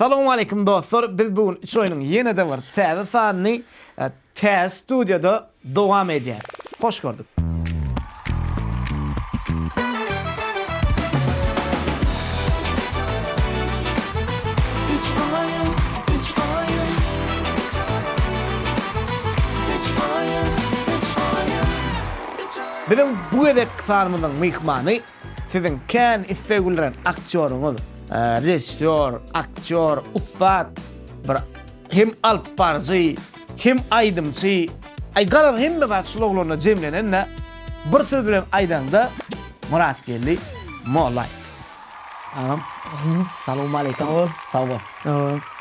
Assalamu alaikum dostlar. Biz bugün üç oyunun yeni de var. Təzə sanını təzə studiyada devam ediyor. Hoş gördük. Bizim bu edek sanımızın mihmanı sizin kendi istəyilən aktörünüz. Rejissör, aktör, ustad, hem alparcı, hem aydımcı. Aygaraz hem de sloganlarına cemlenenle bir söz bilen aydanda Murat geldi, Mollay. Anam. Assalamu alaikum. Sağ ol.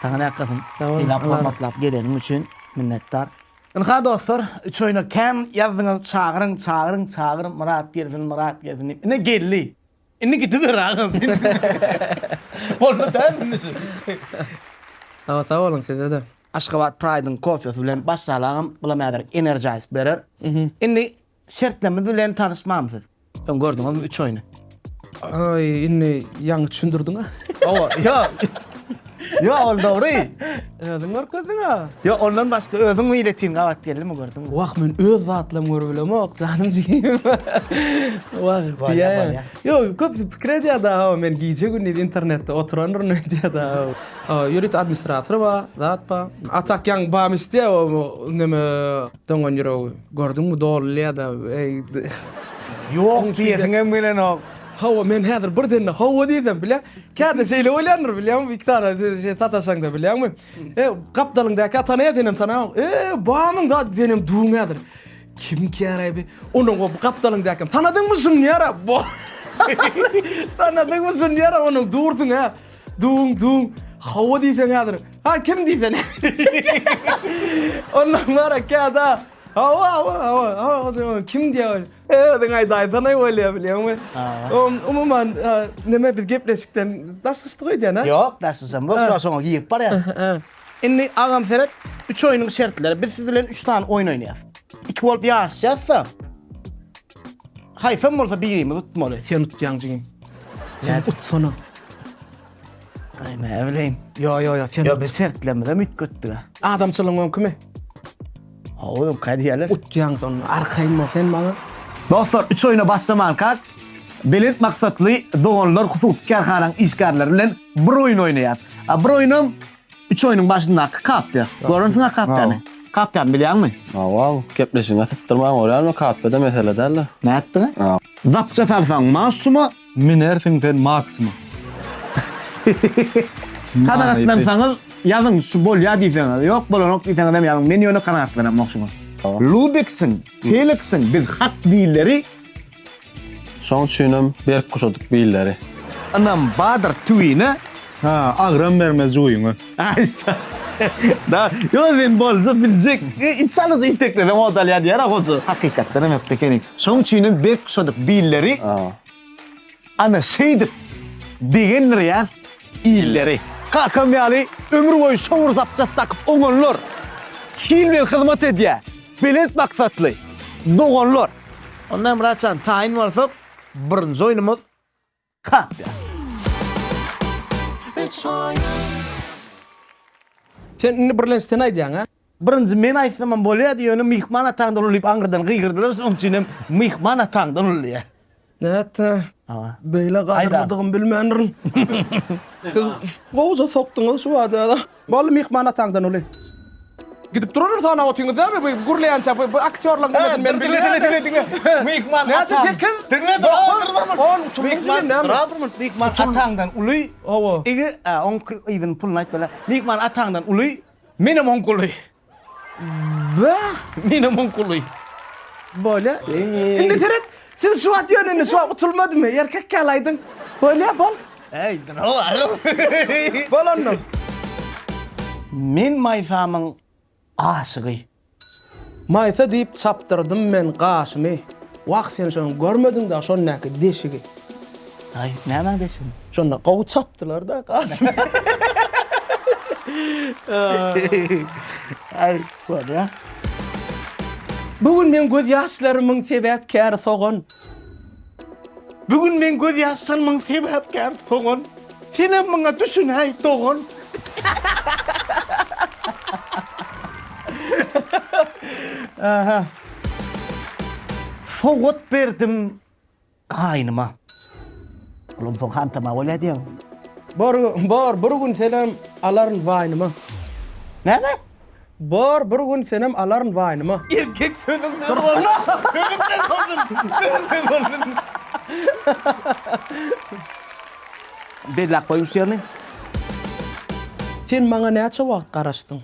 Tağına yakasın. İlap hormatlap gelenin için minnettar. Inha dostlar, üç oyunu ken yazdınız çağırın Murat gelsin. Ne geldi? İnni gitti bir ağım. Onu da bilmiyorsun. Sağ olun size de. Aşkabat Pride'ın kofyası bilen başsalağım bulamayadır Energize verir. İnni şertlemez bilen tanışmamsız. Ben gördüm ama üç oyunu. Ay inni yanlış düşündürdün ha. Ya. Ya ol doğru. Özün görkedin ha. Ya ondan başka özün ileteyim kavat geldi mi gördün mü? Vah men öz zatlam görülem ok canım cigim. Vah ya. Yo köp fikir ediyor da men gece günü internette oturanır ne diyor da. Yönet administratör var, zat ba. Atak yang bam istiyor o neme dongon yürü gördün mü doğru ya da. Yok diyetine bilen o. Hava men hadır birden hava dedim bile. Kâda şeyle oylanır biliyorum. İktidar şey tataşan da biliyorum. Kaptalındaki tanıya dedim tanı. Bağımın da dedim duğunadır. Kim ki arabi? Onun o kaptalındaki tanıdın mısın yara? Tanıdın mısın yara? Onun durdun ha. Duğun. Hava diysen hadır. Ha kim diysen? Onun var kâda. Hava kim diyor? Dengay daytanay öyle biliyor musun? Umuman neme bir gepleşikten dasıstı diyen ha? Yok dasısın. Bu sonra giyip var ya. Şimdi ağam Ferhat 3 oyunun şartları. Biz sizlerle 3 tane oyun oynayacağız. 2 olup yarışacağızsa hayfam olsa birimi tutmalı. Sen tut yancığım. Sen tut sana. Ay ne öyleyim. Ya sen Ya bir şartlarımıza müt göttü. Adam çalınmam kime? Oğlum kaydı yerler. Ut yancığım arkayın mı sen bana? Dostlar 3 oyuna başlamarkak belirт maksatlı doğanlar husus kerhanan işgarlar bilen bir oyun oynayat. Bir oyunum 3 oyunun başındaki kapya. Görünsün ha kapyanı. Kapyan biliyor musun? Wow, kepleşin atıp durmam oraya mı kapyada mesele derler. Ne yaptın? Zapça salsan masuma, Minersin sen maksimum. kanatlansanız yazın şu bol ya diyseniz. Yok bolonok diyseniz dem yazın. Men yönü kanatlanam maksuma. Lubeksin, Felix'in biz hak değilleri Son düşünüm bir kuşadık billeri. anam Badır tüyüne Ağram vermez uyumu. aysa. Da yo ben bolsa bilecek. İnsanız inteklerim o dalya diye rakosu. Hakikaten hep tekenik. Son tüyünün bir kuşadık billeri ana şeydir. Degen riyaz illeri. Kakam yani ömür boyu şomur zapçat takıp oğullar. Hilmel hizmet ediyor. Bilet maksatlı. Doğanlar. Ondan Muratcan tayin varsak birinci oyunumuz kapya. Sen inni birlensten aydiyan ha? Birinci men aytsam bolya diyor mihman atağından oluyup Ankara'dan kıyırdılar. Onun için mihman atağından oluyor. Evet. Böyle Ayda. kadırmadığım bilmeyenlerin. Siz kovuza soktunuz şu adı. Bol mihmana tangdan olay. Gidip durur sana otuyorsunuz değil mi? Bu gurlayan çap, bu aktörlüğün demedin ben biliyorum. Dinle. Mihman Ne açık atağından. kız? Dinle Mihman atağından uluy. Ova. İgi on idin pulun ayttılar. Mihman atağından uluy. Minimum kuluy. Be? Minimum kuluy. Böyle. İndi teret. Siz şu at yönünü şu an utulmadı mı? Erkek kalaydın. Böyle bol. Ey ne var? Bol onu. Men maysamın aşığı. Maysa deyip çaptırdım ben qaşımı. Vaq sen şunu görmedin de şonnaki deşigi. Ay nereden desin? Şonna qavu çaptılar da qaşımı. Ay var ya. Bugün men göz yaşlarımın sebepkar soğun. Bugün men göz yaşlarımın sebepkar soğun. Sen bana düşün hay doğun. Aha. Soğut berdim kaynıma. Oğlum son hantama öyle diyor. Bir gün senem aların vaynyma. Ne mi? Bir gün senem aların vaynyma. Erkek sözümden oldun. Sözümden oldun. Belak koymuş yerine. Sen bana neçe vaqt qaraşdın?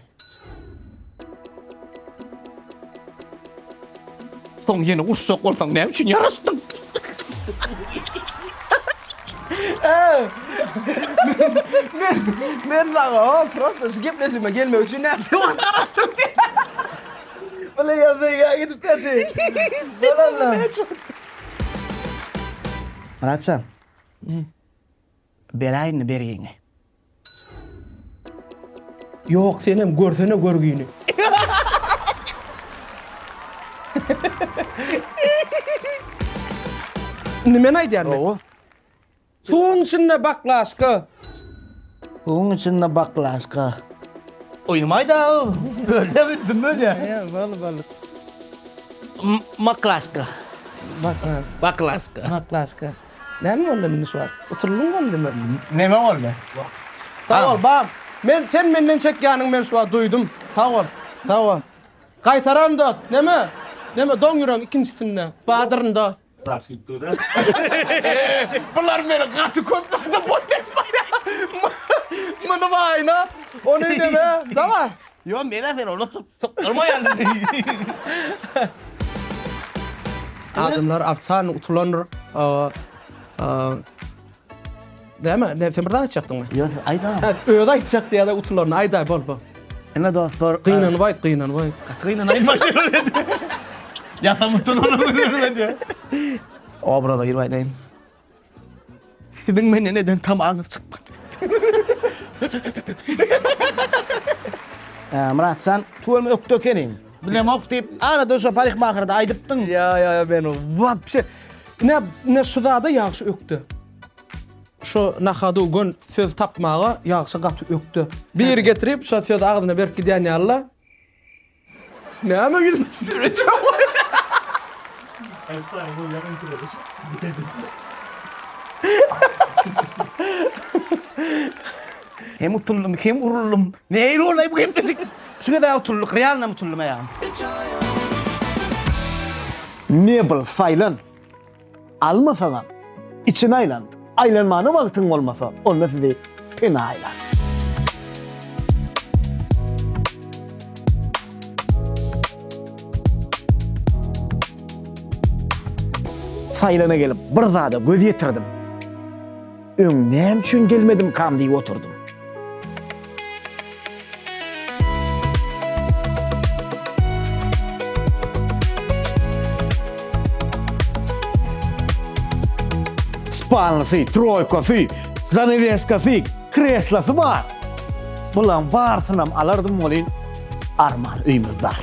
Son yine uşak olsan ne için yarastın? Men sana prosto skipleşime gelme üçün neçe vaqt qaraşdın diye. Bala yazıya gidip kati. Bala. Muratcan. Berayını bergine. Yok senem görsene görgüyünü. Nimen aýdýarmy? Oo. Suwun içinde baklaşka. Bunun içinde baklaşka. Uyumay da böyle bildim böyle. Ya balı. Maklaşka. Baklaşka. Baklaşka. Näme boldy şu an? Oturulun boldy. Neme oldu? Sağ ol bam. Sen menden çekýanyň men şu an duydum. Sağ ol. Qaytaran da. Näme? Doň ýürek ikinçisine. Badyryn da. Bunlar meni gaty köpdi boýnatmaýar. Mana baýna. Onu näme? Dama. Yo mira sen onu tutturma yani. Adamlar afsan utulanır. Değil mi? Sen burada açacaktın mı? Yo ayda. Öyle açacak diye de utulanır. Ayda bol. Ne dostlar? Kıyınan vay. Katkıyla ayma diyor. Ya da mutlu onu diyor. O burada girmeydeyim. Sizin beni neden tamamını çıkmadı? Murat sen tuvalımı öktökenin. Bilmem okuyup arada şu parikmakırda aydıptın. Ya ben o. Vapşe. Ne şuda da yaxşı öktü. Şu nahadu gün söz tapmağa yaxşı qatı öktü. Bir getirip şu söz ağzına berip gidýän ýaly. Näme gülmesin? Hem utullum hem urullum. Neyle olayım bu hem desik. Şu kadar utulluk. Realna utullum ya. Nebel faylan. Almasana. İçin aylan. Aylanmanı vaktin olmasa. Onunla size pena aylan. Faylana gelip bir zada göz yetirdim. Öňnem üçin gelmedim kam diýip oturdum. Spalnysy, troýkasy, zaneveskasy, kreslasy bar. Bulan barsynam alardım bolyn arman öýümüz bar.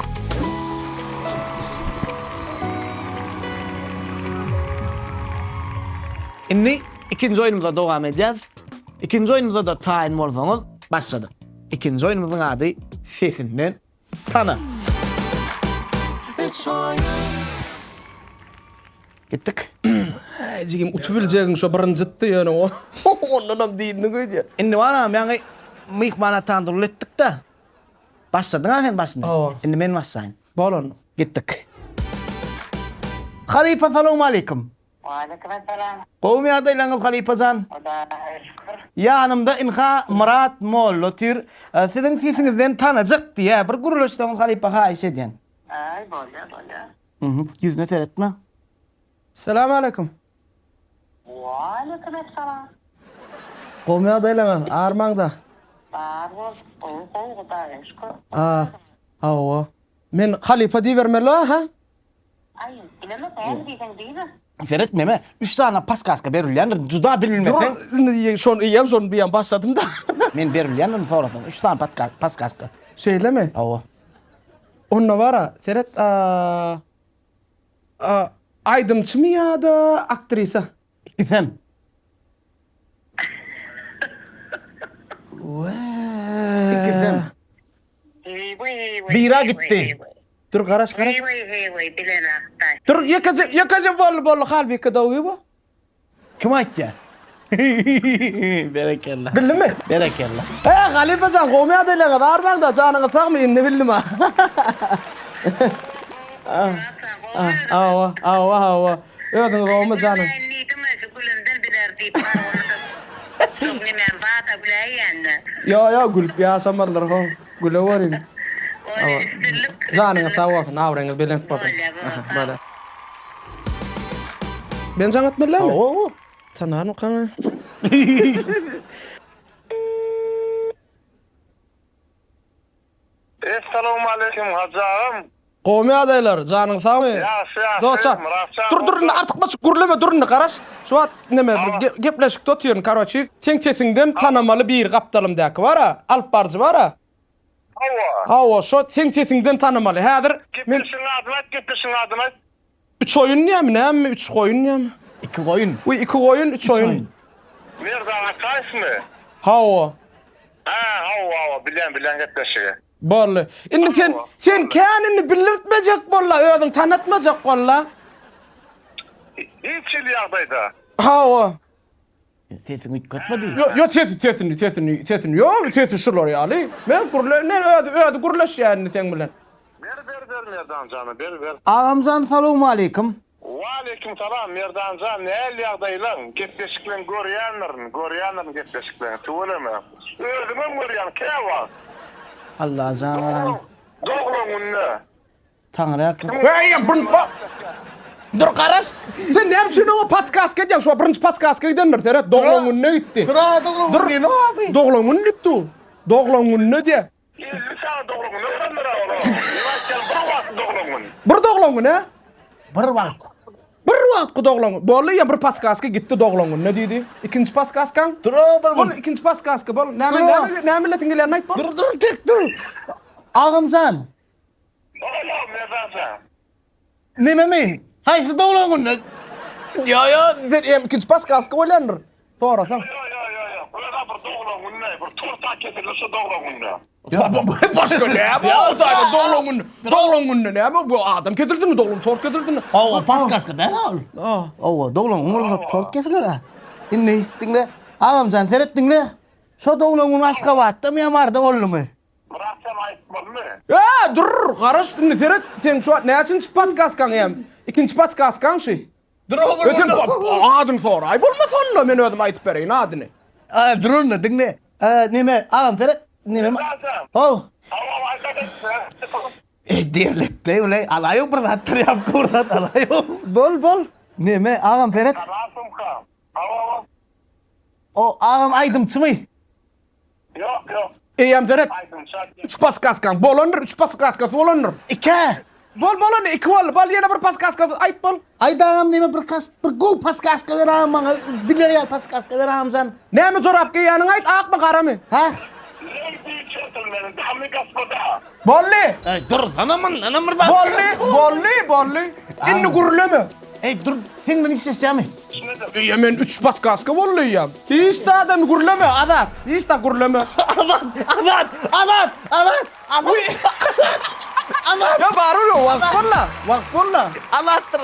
Inni ikinci oyunumuza devam edeceğiz. İkinci oyunumuza da tayin olsanız başladık. İkinci oyunumuzun adı Sesinden Tanı. Gittik. Jigim utubiljegin şu birinjitdi ýöne o. Ondan diýdini göýdi. Inni varam ýa-ni mihmana tandyryl etdik da. Başladyň sen başynda. Awa. Inni men başlaýyn. Bolon. Gittik. Halipa salamu aleykum. Aleykümselam. Qowmy adaýlaňyz Halipajan. Oda şükür. Ýanymda Inha Murat Mollotyr. Siziň sesiňizden tanajak diýä bir guruluşdan Halipa haýyş edýän. Ay bolya. Yüzüne teretme. Selamun aleyküm. Aleykümselam. Qowmy adaýlaňyz armaňda. Bar bol. Oda şükür. Awa. Men Halipa diýbermeli ha? Ay, bileme sen diýsen diýme. Ferhat meme 3 tane paskaska berilýän, juda bilmesen Şon ýem şon biýan başladym da. men berilýän sorasan 3 tane paskaska. Şeýlemi? Awa. Onna bara, Serhat aydymçymy ýa-da aktrisa? Sen. Wa, Bira gitti. Dur garaş. Vay bilen Aqtaş. Dur yakaca bol halbi kadawi bu. Kim aytja? Berekellah. Bildin mi? Berekellah. Halife can qo'may adaylar kadar bak da canını takmayın ne bildim ha. Ava. Ödün qo'may canım. Niydim şu gülümden birer deyip var onu da. Çok nemen bata bileyen. Yo gülüp ya samarlar ho. Güle varin. Öyle üstünlük. Canını tavafın avrengiz bilen bakın. Böyle. Ben canat bilmem mi? Oo. Tananu kana. Assalamu alaikum hacağım. Qo'may adaylar canın sağ mı? Yaxshi, Doçan. Dur artık baş gurlama durun qaraş. Şu at neme gepleşik totuyorsun karoçi. Sen sesinden tanımalı bir kaptalım däki var ha. Alp barcı var ha. Hawa şu sen sesinden tanımalı. Häzir men Gitmişsin adına. 3 oyun näme 3 oyun näme? 2 koyun. Uy 2 oyun 3 oyun. Nereden kaysmı? Hawa. Hava, bilen gitmişsin. Bolle. Indi sen känini bildirtmejek bolla, özüň tanıtmajak bolla. Hiç yağdaydı. Hawa. Sesin hiç kötmedi. Yo sesini yo sesi şular ýaly. Men gurle ne öýdi gurlaş ýaly sen bilen. Ver Merdan canım, ver. Ağamcan salamu aleyküm. Wa alaikum salam Merdan can, ne yağdaylan? Gitmişiklen goryanların gitmişiklen. Tuğulama. Özümün goryan, keva. Allah can. Doğrumun ne? Tanrı akıl. Hey, dur qaraş. Sen näme üçin o podcast gedýän? Şu birinji podcast gedýänler, teret doglaňyň ne gitdi? Dur ne abi? Doglaňyň nipdi? Doglaňyň ne diýe? Sen doğrumun ne öğrendir oğlum? Yavaşçal bırak doğrumun. Bir doglaňyň ne? Bir vakt. Bir wagt doglaňyň. Bolly ýa bir podcastga gitdi doglaňyň. Ne diýdi? Ikinji podcastga? Dur bir Bol ikinji podcastga bol. Näme letin gelýän aýt bol. Dur tek dur. Ağamcan. Oğlum Merdan can. Neme mi? Haýsy doglaňyň ne? Yo, sen ikinji podcastga oýlandyr. Toğra sen. Yo. Burada bir doğrumun ne? Bir torta kesilirse doğrumun ne? Başka näme? O da doglaňyň näme? Bu adam getirdimi doglaň? Tort getirdimi? Owa paskas kadar ol. Owa doglaňyň ursa tort kesiler ha. Inni dinle. Ağamcan seret dinle. Şo doglaňyň aşka watdym ýamarda bolmy? Bırak sen ayıtmadın mı? Dur, qaraş dinle seret. Sen şu näçinji podcastga ýam? Ikinji podcastga şu. Dur Öten adın sonra. Ay bolmasa onda men özüm aýtyp bereýin adyny. Dur ne dinle. Neme ağam seret. Neme? Merdan. Oh. Hava arkadaşlar. Dirlikte öyle alayo bırdattır yap kurdat alayo. Bol. Neme ağam seret. Rasım kam. Hava. O ağam aydım çımı. Yok. Eýem deret. Aydın şart. 3 podcastga bolandyr, 3 podcastga bolandyr. İke. Bol iki bol ýene bir podcastga aýt bol. Ayda ağam neme bir go paskaska ver ağam bana. Biler paskaska ver ağamcan. Näme jorap giýäniň aýt, akmy garamy? Ha? Lady gentlemen, dammi gospoda. Bolly. Dur anamın bir bas. Bolly. Inni gurulama. Dur sen beni istesemi. Ya men 3 podcastga bollaýam. Hiç de adam gurulama, adat. Hiç de gurulama. Aman. Ya barul wagt bolla. Alattır.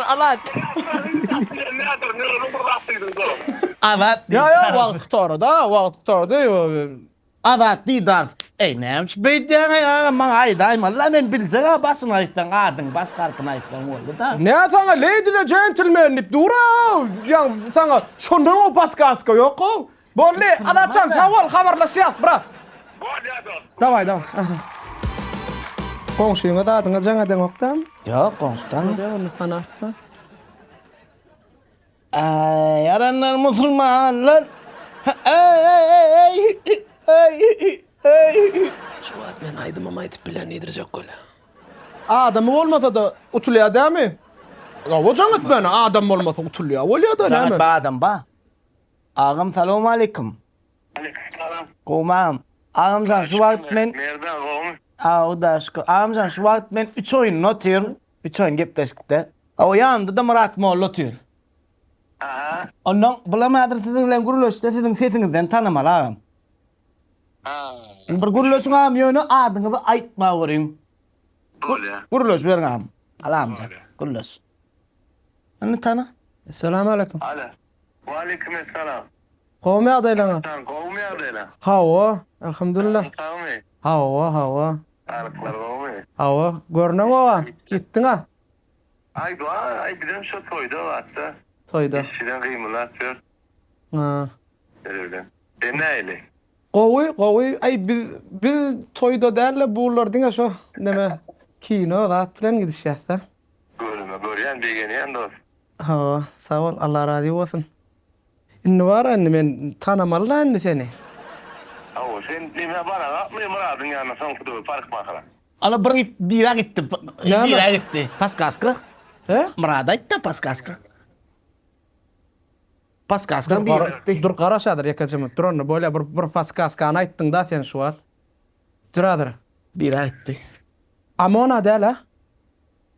Nedir, ne bıraktıydın da? Adat. Ya wagt torada. Adat didar. Neymiş beyden ya man aydayma. La men bilsene basın aytdan adın bas tarpına aytdan oldu da. Ne sana lady the gentleman dip dura. Ya sana şondan o podcastga ýok. Bolly, adatçan tawal habarlaşýar, bra. Bolyady. Davay. Komşuňa da adyňa jaňa den oktam. Yok konstan. Onu tanarsa. Yaranlar musulmanlar. Şu wagt men aýdym aýtyp bilen ýedirjek gola. Adamy bolmasa da utulýar dämi? Ya o jaňat beni adam bolmasa utulýar. Bolýar da näme? Adam ba. Ağam salamu aleyküm. Aleykümselam. Komam. Ağamcan şu vakt men. Nereden oğlum? O da şükür. Ağamcan şu vakt men 3 oyun notyyorum. 3 oyun gepleşikde. O yanında da Murat Moğol otuyor. Aha. Ondan bulamadır sizinle guruluşta sizin sesinizden tanımalı ağam. Bir guruluşun ağam yönü adınızı aytma vurayım. Bolýa. Gurulaş ver ağam. Alamca. Gurulaş. Anı tana. Assalamu alaykum. Alo. Wa aleykumesselam. Qowmy adaýlaňa? Sen gowmy ýagdaýlar? Hawa, alhamdulillah. Tawmy. Hawa. Arıklar gowmy. Hawa, görnäň owa. Gitdiň ha. Ay doğa, ay bizim şu toyda varsa. Toyda. Şirin kıyımlar sür. Ha. Öyle. Deneyle. Gowy, ay biz toyda däle bular diňe şo neme kino zat bilen gidişýär. Görýän degeni dost. Ha, sağ ol. Allah razı olsun. Inni var anne men tanamalı anne seni. Aw, sen nime bana atmay muradın ýanyna soň kudu park bakara. Ala bir bira gitti. Ya mı? Bira gitti. Paskaska. He? Murada gitti paskaska. Paskaska bira gitti. Dur garaşadır yakacım. Dur onu böyle bir paskaskanı ayttın da sen şu an. Duradır. Bira gitti. Ama ona değil ha.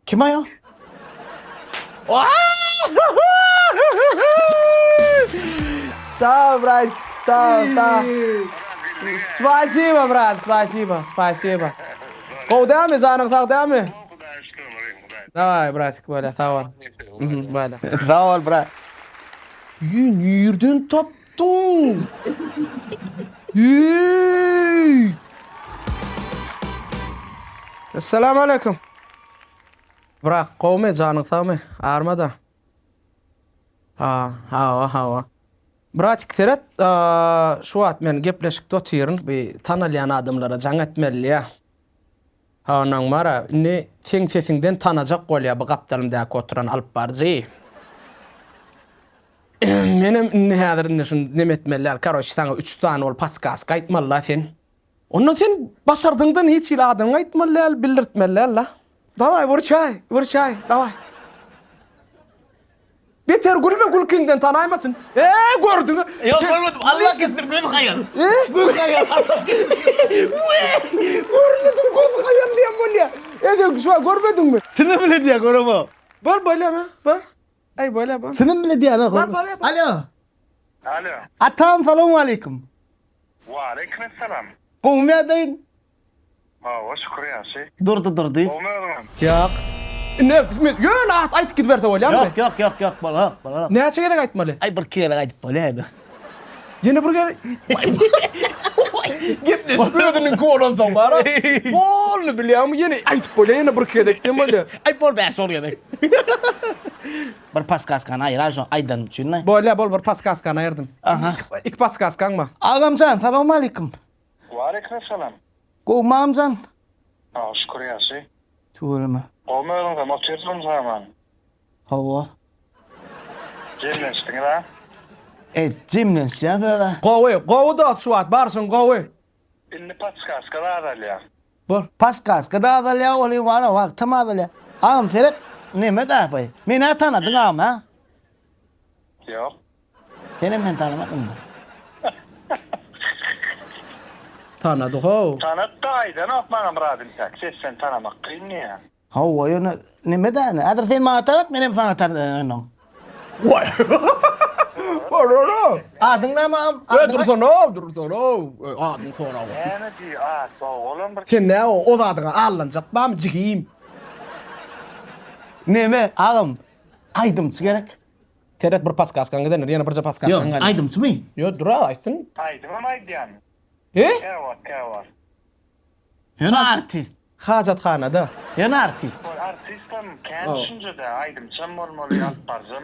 Kim ayo? Sağ ol brат. Sağ. Спасибо, брат, спасибо. Kovda mı zanın sağda mı? Kuday şükür murin. Давай, братик, böyle sağ ol. Böyle. Sağ ol bra. Nereden taptın? Hey! Assalamu alaikum. Bırak, kovme canın sağ mı? Ağırmadan. Ha. Bratik Ferhat, şu at men gepleşik dotyırın, bir tanalyan adamlara can etmeli ya. Ha, onan mara, ne sen sesinden tanacak gol ya, bu kaptalımda oturan alıp barcı. Menem ne hadir ne şun nemetmeler, karoş sana 3 tane ol paskaska aytmalı sen. Ondan sen başardığından hiç ile adamı aytmalı, bildirtmeli la. Davay, vur çay, davay. Beter gülme gülkünden tanaymasın. Gördün mü? Yok görmedim. Allah getir göz hayır. Göz hayır. Görmedim göz hayırlıyam ol ya. Edel şu an görmedin mi? Seni bile diye görümü. Böyle mi? Bak. Ay böyle bak. Seni bile diye ne görümü. Var. Alo. Alo. Atam selamun aleyküm. Wa aleykumesselam. Kovmi adayın. Aw, şükür ýaşy. Durdu. Gowmy. Yok. Ne? Yön aytıp gidiverte ol ya. Yok. Bana. Ne açık edek aytmalı? Ay bir kere gayet böyle abi. Yine buraya... Gitmiş büyüdünün kolan son bana. Oğlunu biliyorum yine aytıp böyle yine buraya edek değil mi? Ay por be soruyor da. Bir paskaskan hayır ajo aydan çünne. Böyle bol bir paskaskan ayırdım. Aha. İlk paskaskan mı? Ağamcan selamun aleyküm. Wa aleykumesselam. Kovmi amcan. Aw, şükür ýaşy. Tuğruma. Gowmy da motorun zaman. Hava. Gelmeştin la. Cimnes ya da. Qovu da şu at barsın qovu. Inni patskaska da adalya. Bol. Paskaska da da ya olayım var bak tamam da ya. Ağam Ferhat ne mi da bay? Meni tanıdın ağam ha? Yok. Seni ben tanımadım mı? Tanıdık o. Tanıt da aydan okmana muradın tak. Sen tanımak kıyın ya. Hava ya ne mi da ne? Adar sen bana tanıt benim sana tanıdın. Vay. Vay. Adın ne ağam? Dur sonra. Adın sonra. Yani diyor, sağ olun bir. Sen ne o adına allanacak ben cikiyim. Ne mi ağam? Aydımçı gerek. Teret bir paskaskan gidenir yana bir paskaskan Yok gelir. aydımçı mı? Yo dur aysın. Haydi mı aydan? Kevar. Yana artist. Hacatxanada. Yana artist. Artistim, kendi düşüncede aydım. Sen olmalı yapparzım.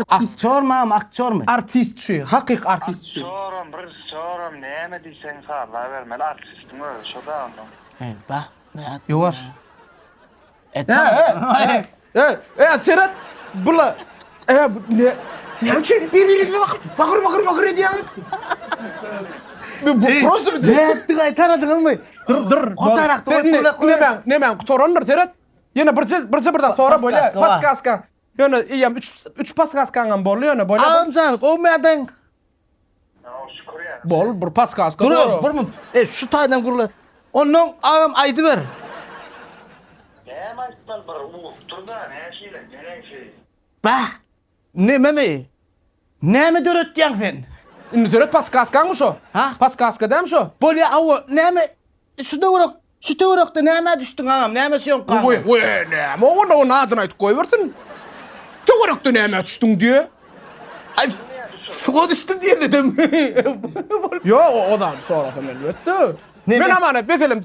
Aktör mü ağam aktör mü? Artist şu. Hakik artist şu. Sorum, ne mi diysen sağla vermeli. Artistim öyle, şu da ondan. Hey bak. Yavaş. Tamam. Serhat bula. Ne? Hemşe birlikte bakır ediyor. Bu prosto bir. Ne ettik ay tanıdın mı? Dur. O tarakta Ne ben kutorandır Serhat. Yine birden sonra böyle paskaskan. Yine iyiyim 3 paskaskan boluyor ne böyle. Ağamcan kovmadan. Şükür ya. Bol bir paskaskan. Dur mu? Şu taydan kurulu. Onun ağam aydı ver. Ne maçtal bir dur da ne şeyle gelen şey. Bah. Ne mi? Ne mi döröt yan sen? Indi Serhat paskaskan mı şu? Ha? Paskaska değil mi şu? Böyle avu ne mi? Şu da uğrak Şu töwerekde näme düşdüň agam? Näme söň kaldy? Oy, näme onun adyny aýdyp goýbersin. Töwerekde näme düşdüň diýe. Ay, suga düşdüm diýen dedim. Yo, o da soradan elbetde. Ne Men mi? amana befelim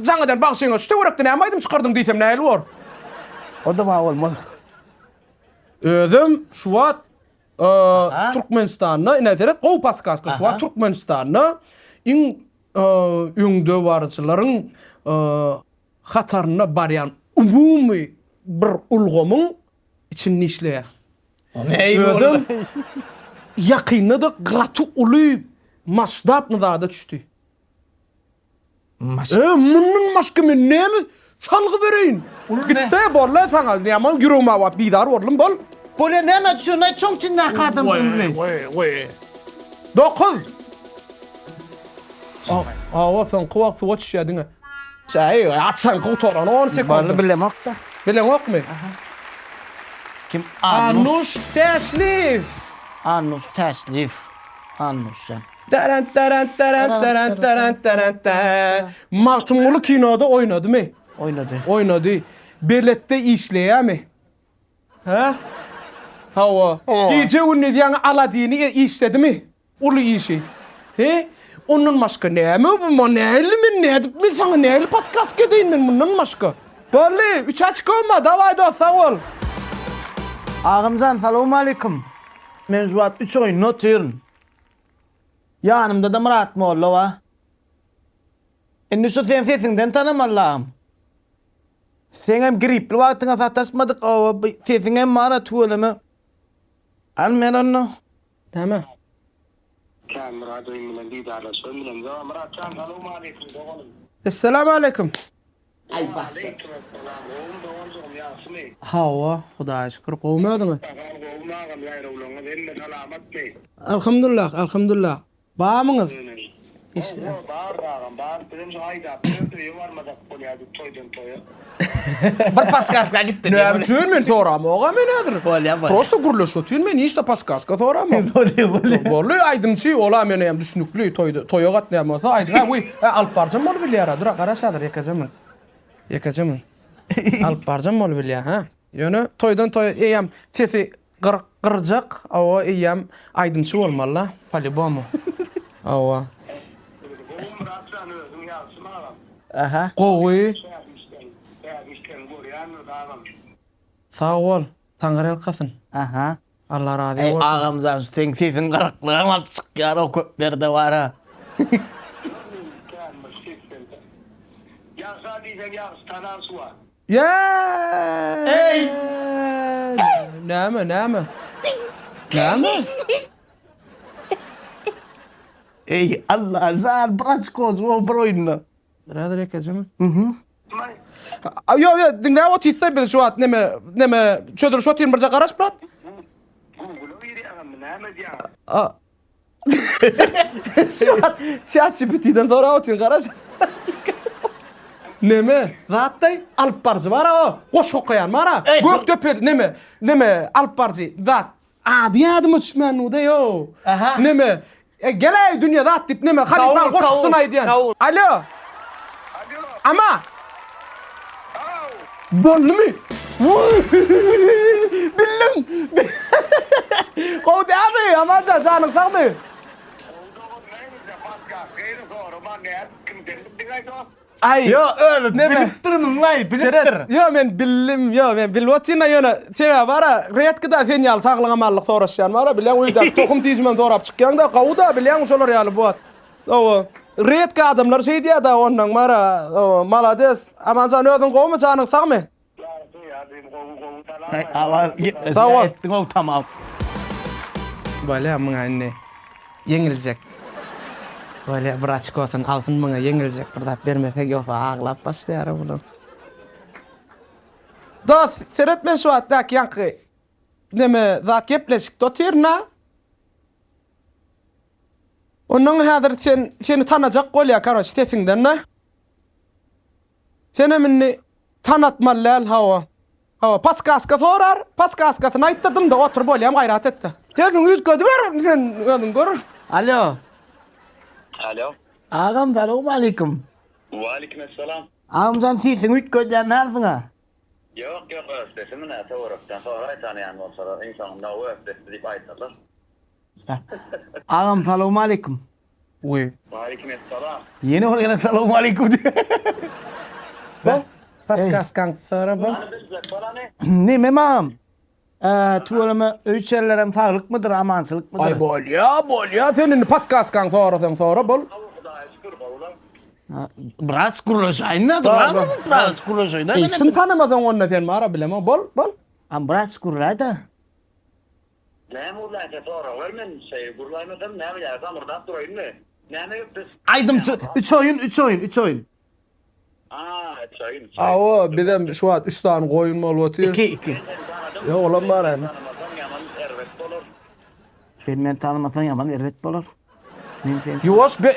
jaňadan bagşyňa şu töwerekde näme aýdym çykardyň diýsem näli bor? O da bana olmadı. Özüm şu wagt Türkmenistanyna näzeret gow paskaska şu wagt Türkmenistanyna öňde barçylaryň hataryna barýan umumy bir ulgamyň içinde işleýär. Özüm ýakynda gaty uly maşdap nazarda düşdi. Munun başka men näme salgy bereýin? Gitte bolla saňa näme ýüregime wap bidar boldum bol. Bole näme düşüň? Näme çoňçyn nakadım bilmeýin. Vay. Dokuz. Aa, sen kuvak su watch ýadyňa. Şäý, atsan gotoran 10 sekund. Barly bilemek da. Bilen okmy? Kim? Anuş Teslif. Anus Teslif. Anus sen. Taran. Maltymly kinoda oynadymy? Oynadı. Belette işleýärmi? Ha? Hawa. Gece günni diýen Aladdin'i işledimi? Ulu işi. He? Onun başka näme bu? Näli men nädip men saňa näli paskas gedeýin men mundan başka. Barly, 3 açık olma, davay da sağ ol. Ağamcan, salamu alaikum. Men juat 3 oyun notyň. Yanımda da Murat Molla wa. Indi şu sen sesinden tanımallam. Sen hem gripli wagtyňa sataşmadyk, o sesin hem mara tuğulamy. Al men onu. Näme? Kan Murat bilen diýdarlaşýar bilen. Ya Murat can salamu alaykum oğlum. Assalamu alaykum. Ay bas. Oğlum ýaşmy. Hawa, Hudaýa şükür, gowmadyňy. Oğlum ýaýrawlaňa elde salamatmy. Alhamdulillah. Bamyňyz? İşte. Bağır. Birinci ayda. Birinci varmadak bolýardy toýdan toýa. Bir paskaska gitti. Näme üçin men soram, oga men nädir? Bolýar. Prosto gurlaşýar, men hiç de paskaska soram. Bolýar. Borly aýdymçy, ola men hem düşnükli toýa gat näme bolsa aýdyň. Ha, alyp barjam bol bilýär, dura garaşadyr ýekajamyn. Alyp barjam bol bilýär, ha. Ýöne toýdan toýa eýem sesi gyrjak, awa eýem aýdymçy bolmaly, palibomu. Awa. Murat can özüň ýaşmy agam. Aha. Gowy, İşten görýän agam. sağ ol. Taňryl kasyn. Aha. Allah razı Ey olsun. ağamcan, sen sesin garaklygyň alyp çykýar o köplerde bara. Kan müşkil. Ýa-sa diýsen ýa tanan suwa. Ey! Näme? Ey Allah, zar braç koz o broyna. Radyr ýekajamyn. May Yo, diňle o titse bil şu wagt neme çödür şu tin birje garaş brat. Google ýeri agam näme diýär? A. Şu wagt ChatGPT'den sonra o tin garaş. Neme? Zatday alyp barjy bar o. Goş okayan mara. Gök töpel neme alyp barjy. Zat. Diýadym düşmän uda yo. Aha. Neme? Geley dünýä zat dip neme? Halifa goşukdan aýdýan. Alo. Alo. Ama Au. bolmy? Billim. Gowdy abi, ama janyň sagmy? Oğlum näme paska? Geyri soru man näme kim diýär? Ay. Yo, öyle Ne be? bilipdirmin lay, bilipdir. Yo men billim, men bilwatyna ýöne seňe bara reýatkida sen ýaly saglygamallyk soraşýan bara bilen öýde tokum tiýjmen sorap çykýanda gawda bilen şolar ýaly bolat. Owa, reýatka adamlar şey diýär da ondan bara, malades, ama sen özüň gowmy janyň sagmy? Hey, avar gitmesin. Sağ ol. Ettin o tamam. Böyle mıňa inne yeňiljek. Böyle bir açık olsun, altın mıňa yeňiljek bir dap bermesek ýoksa aglap başlaýar bular. Dost, seretmen şu wagtda ýanky. Neme zat gepleşik dotirna? Onun häzir seni tanajak bolýar karaç sesinden na? Seni minni tanatmalyal hawa. Paskaska sorar, paskaskasyny aýtdym da oturup bolýam gaýrat etdi. Sen üýtgedi ber, sen özüň gör. Alo. Alo. Ağam, salamu alaikum. Wa alaikum assalam. Ağamcan sisin üç gözlerin harsına. Yok östesimi ne doğruktan sonra tanıyan olsalar insanın ne o östesi deyip aytsalar. Ağam selamun aleyküm. Uy. Aleykümselam. Yeni oraya selamun aleyküm diyor. Bol. Paskaskan sonra bol. Ne memam? Tuvalama ölçerlerim sağlık mıdır, amansızlık mıdır? Ay bol ya senin paskaskan sonra bol. Bırak kuruluşayın ne? Bırak kuruluşayın ne? Sen tanımadın onu sen mara bilema bol. Am bırak kurulay da. Ne mutlaka sonra vermen gurlaymadım ne bileyim oradan durayım ne? Ne yaptın? Aydım 3 oyun. Çayın. Awo bizem şu an 3 tane koyun mal otur. 2. Ya olan var yani. Tanımasam yaman ervet olur. Sen beni tanımasan yaman ervet bolur. Nem sen? Yuvaş be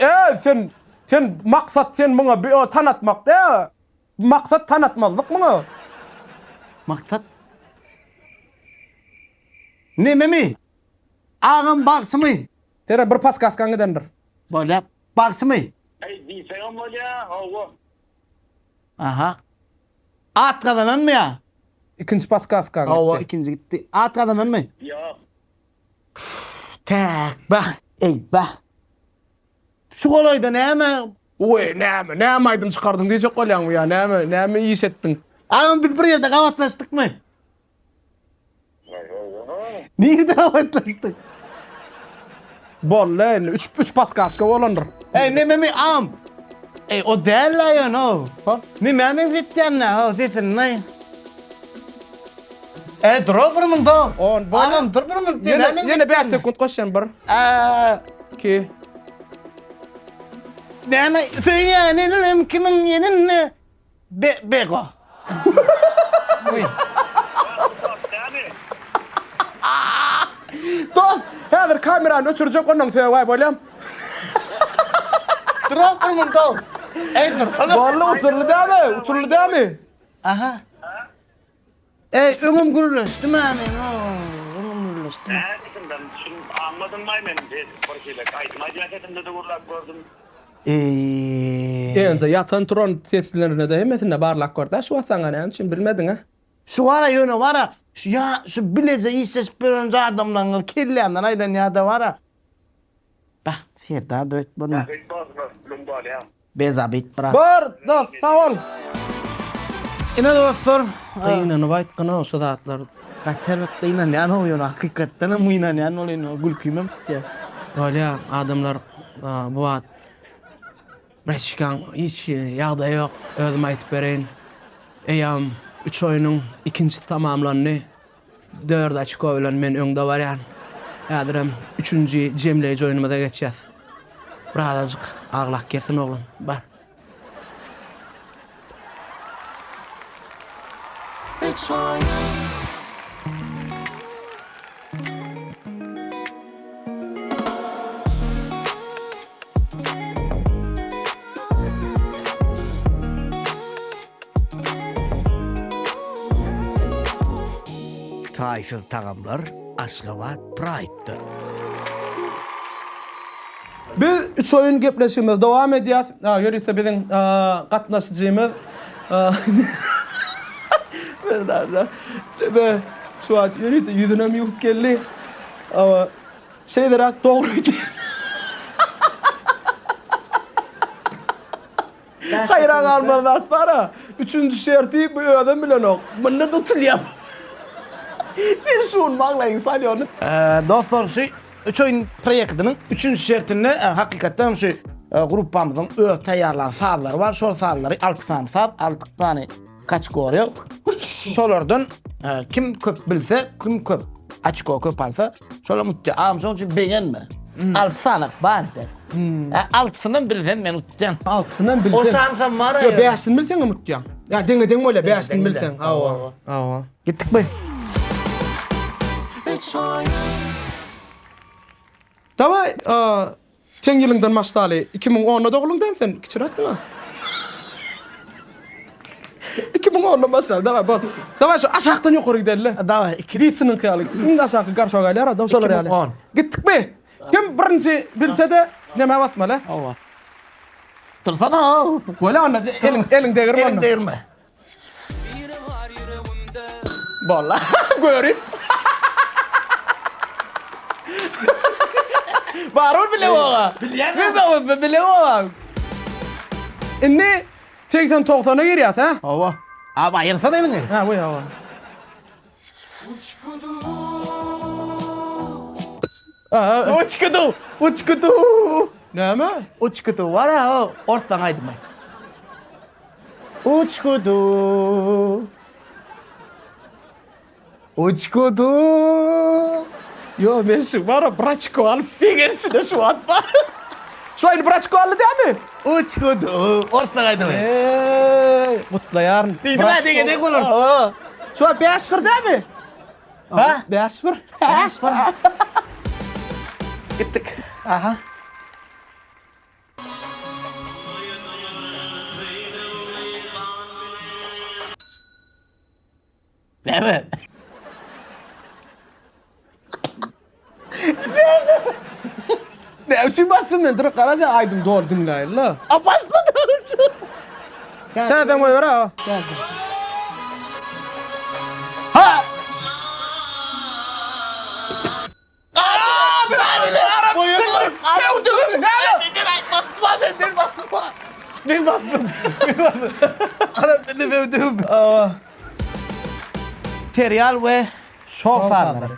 sen maksat sen bana bir tanıtmak da maksat tanıtmalık mı? Maksat. Ne memi? Ağam baksı mı? Tere bir paskaskan gidendir. Böyle baksı mı? Hey diysen var ya. Allah. Aha. At kazanan mı ya? İkinci paskaskan Ova gitti. ikinci gitti. At kazanan mı? Yok. Tak bak. Ey bak. Şu kolayda ne mi? Uy ne aydın çıkardın diyecek kolyan mı ya ne iyi ettin. Ağam biz bir yerde kavatlaştık mı? Nerede kavatlaştık? Bol lan 3 paskaska olandır. Hey ne memi ağam? Ey o değil la ya no. Ha? Ne memin zitten ne? O sesin ne? Dropper mı da? On bol. Ağam dropper mı? Yine 5 sekund koşan bir. 2 Deme söyleyenin kimin yenin beko. Dost, hazır kameranı uçuracak ondan sonra vay bolem. Dropper mı da? Dur falan. Vallahi uçurlu değil mi? Aha. Ömüm gururlaştı mı amin? Ömüm gururlaştı. Neredesin ben? Şimdi anladım mı ben? Porkiyle kaydım. Acıyaketimde de vurlak gördüm. Enze yatan turan seslerine de hemesine barlak korda şu asana ne için bilmedin ha? Şu vara yönü vara. Ya şu bilece iyi ses birinci adamla kirleyenler aydan ya da vara. Bak Serdar da öt bunu. Pek bozma. Lumbal ya. Bezabit bırak. Bar dost sağ ol. Yine dostlar. Aynen vayt kana o saatler. Kater vakti inan ya ne oluyor hakikaten ama inan ya ne oluyor gül kıymam çıktı. Öyle adamlar bu at. Breşkan hiç yağda yok. Özüm aytıp bereyim. Eyam 3 oyunun ikinci tamamlanını 4 açık oylan men öňde var yani. Yadyram 3-nji jemleýici oyunuma da geçýär. Birazajyk aglak gelsin oğlum. Bar. Taýsız tagamlar Aşgabat Pride'dır. Biz 3 oyun gepleşimiz dowam edýär. Ýörükde biziň gatnaşjymyz ve şu an yürüdü yüzüne mi yuhup geldi ama şeyler doğruydu. Hayran almalar para. 3. şerti bu adam bilen ok. Bana tutulýar. Sen şun maglayın salýany. Dostlar şu 3 oyun proyektinin 3. şertinde hakikaten şu grupamızın taýýarlan saatları var. Şol saatlary 6 tane saat, 6 tane kategoriýa. Şolardan kim köp bilse, kim köp açık köp alsa, şola mutlu. Ağam şol için beğenme. 6 tane bardı. 6'sından bilsen men utjam. 6'sından bilsen. O sansa var Yo ya. 5'sini bilsen umutýan. Ya deňe öyle 5'sini bilsen. Awa. Awa. Gittik mi? Davay, sen ýylyňdan maşdaly 2010'da dogulundan sen kiçirakdyň ha. 2010'da maşdaly davay bol. Davay şu aşakdan ýokary giderler. Davay. Gitsinin kıyalı. İndi aşağı garşa gaylar da şolar ýaly. 2010. Gittik mi? Kim birinci bilse de neme basmaly. Awa. Dursana. Böyle anla elin değirme Elin onu. değirme. Bolla. Görün. Barur bile oğa. Bile oğa. Ne? Tekten toktana giriyat ha? Hava. Abi ayırsana elini. Ha bu ya. Uçkudu. Uçkudu. Ne mi? Uçkudu var ha. Ortadan aydım ben. Uçkudu. Uçkudu. Yo ben şu var ya braçko alıp bir gerisine şu atma. Şu aynı braçko alı değil mi? Uçkudu. Ortadan aydım ben. Mutlu yarın. Değil mi? Değil mi? Şu an 5-0 değil mi? Ha? 5-0. Gittik. Aha. Ne mi? Ne için bastın ben? Dur karaca aydım doğru dinleyin la. Apaslı doğru. Nereden o yara ha? Ha! Ben bastım. Anasını dövdüm. Terial ve şov farları.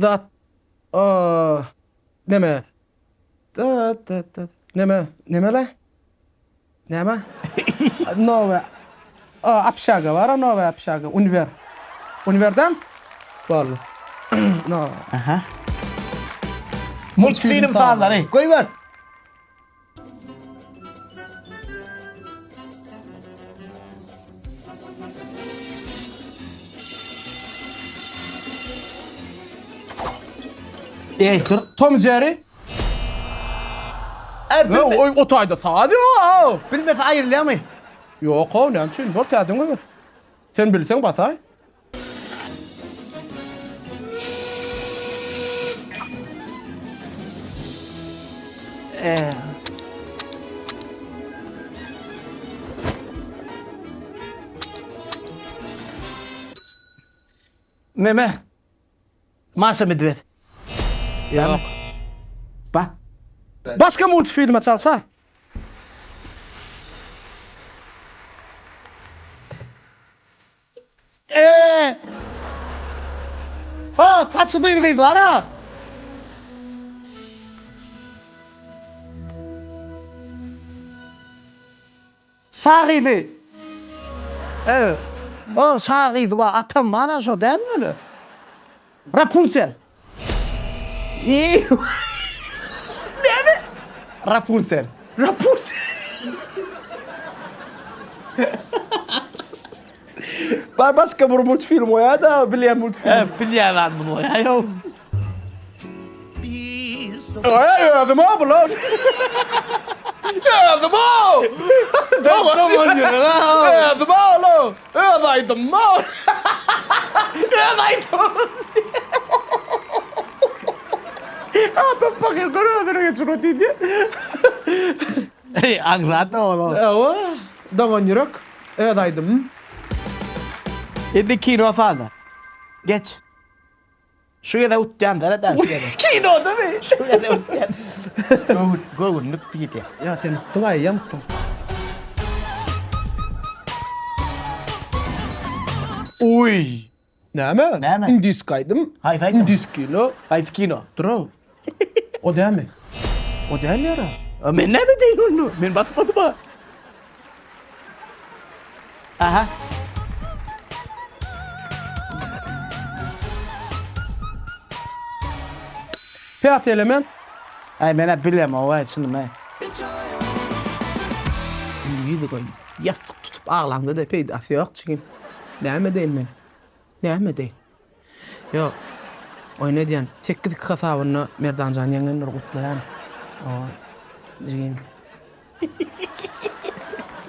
Dat. Neme? Dat. Neme la? Neme? Nova. Apşaga var nova apşaga. Univer. Univerden? Vallahi. No. Aha. Multifilm farları. Koy ver. Dur. Tom Jerry. O tayda sadi o. Bilmez ayırlıyor mu? Yok o ne için? Bak tadın var. Sen bilsen basay. Meme. Masa medved. Yok. Bak. Başka multifilme çalsa. Saçı duygular ha. Sağıydı. Evet. O sağıydı. Bak atam bana şu değil mi öyle? Rapunzel. İyi. Ne mi? Rapunzel. Rapunzel. Var başka bir multifilm o ya da bilen multifilm. Biliyorlar bunu ya. Yok. Öldüm abi lan. Öldüm abi. Tamam oynuyor ha. Öldüm abi lan. Öldüm abi. Adam fakir görüyordur geçiyor dedi. Anlat oğlum. Evet. Davan yürek. Öldüm. Şimdi kino falan. Geç. Şuraya da utcan nereden şuraya da. Kino değil mi? Şuraya da utcan. Gogun nıp gitti. Ya sen tuttun ay yamttun. Uy. Ne mi? Ne mi? Indiskaydım. Hayır hayır. Indiskilo. Hayır kino. Dur. O değil mi? O değil yara. Ben ne mi değil onu? Ben basmadım ha. Aha. Piyat element. Ay ben hep biliyorum o için ben. İyi de koy. Yastık tutup ağlandı da peyda yok çıkayım. Ne mi değil mi? Ne mi değil? Yok. O ne diyen? 8 kasabını Merdancan yengenler kutlayan. O. Çıkayım.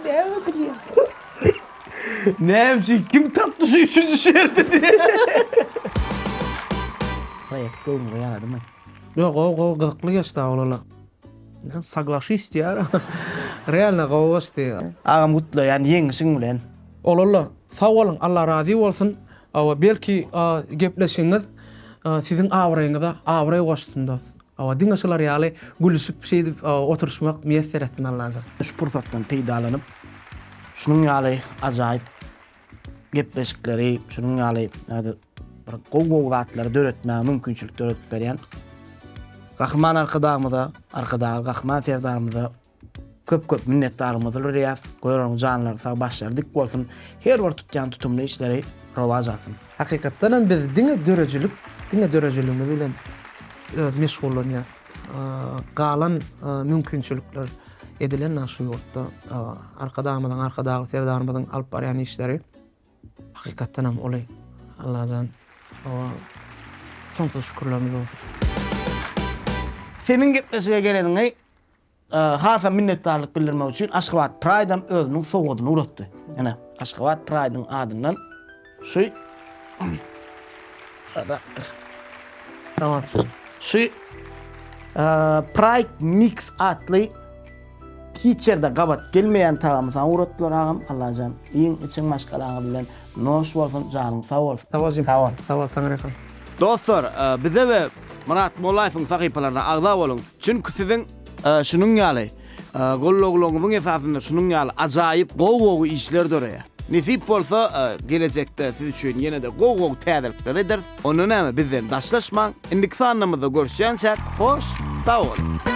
Ne mi biliyorum? Ne yapayım? Kim tatlısı 3. şehirde diye. gayet göňüňe ýaradymy? Yok o gıklı geçti olala. Saglaşı istiyor. Realna gowaşdy. Agam gutly, ýani ýeňişiň bilen. Olala. Sağ olun. Allah razı olsun. Awa belki gepleşiňiz sizin awraýyňyza awray goşdundas. Awa diňeşler ýaly gülüşüp şeýdip oturuşmak meýesser etdi Allah'a. Şu pursatdan peýdalanyp şunun ýaly ajaýyp gepleşikleri, şunun ýaly bir gow zatlary döretmäge mümkinçilik döretip berýän gahman arkadagy gahman serdarymyza köp minnetdarymyzy rýas goýarym janlar sag başlar dik bolsun, her bir tutýan tutumly işleri rowaj alsyn. Hakykatdan biz diňe dörejiligimiz bilen meşgullanýar. Galan mümkinçilikler edilen şu ýurtda arkadagy serdarymyzyň alyp barýan işleri hakykatdan hem olay. Allah'tan sonsuz şükürlerimiz olsun. Senin gepleşige geleniňi hasa minnetdarlyk bildirmek üçin Aşgabat Pride'am özüniň sowadyny uratdy. Ene Aşgabat Pride'yň adyndan şu Tamam. şu Pride Mix atly kiçerde gabat gelmeýän tagamyňy uratdylar agam. Allah'tan iň içiň maşgalaňy bilen noş bolsun, janyň sag bolsun. Sağ ol Tanrı'ya. Dostlar, bize ve Murat Mollaýewiň sahypalarına agda bolun. Çünki sizin şunun ýaly golloglugyňyň esasynda şunun ýaly ajaýyp gow işler döreýär. Nesip bolsa gelecekde siz üçin ýene-de gow täzelikler eder. Onu näme bizden daşlaşmaň. Indiki sannamyzda görüşýänçek hoş, sag bolun.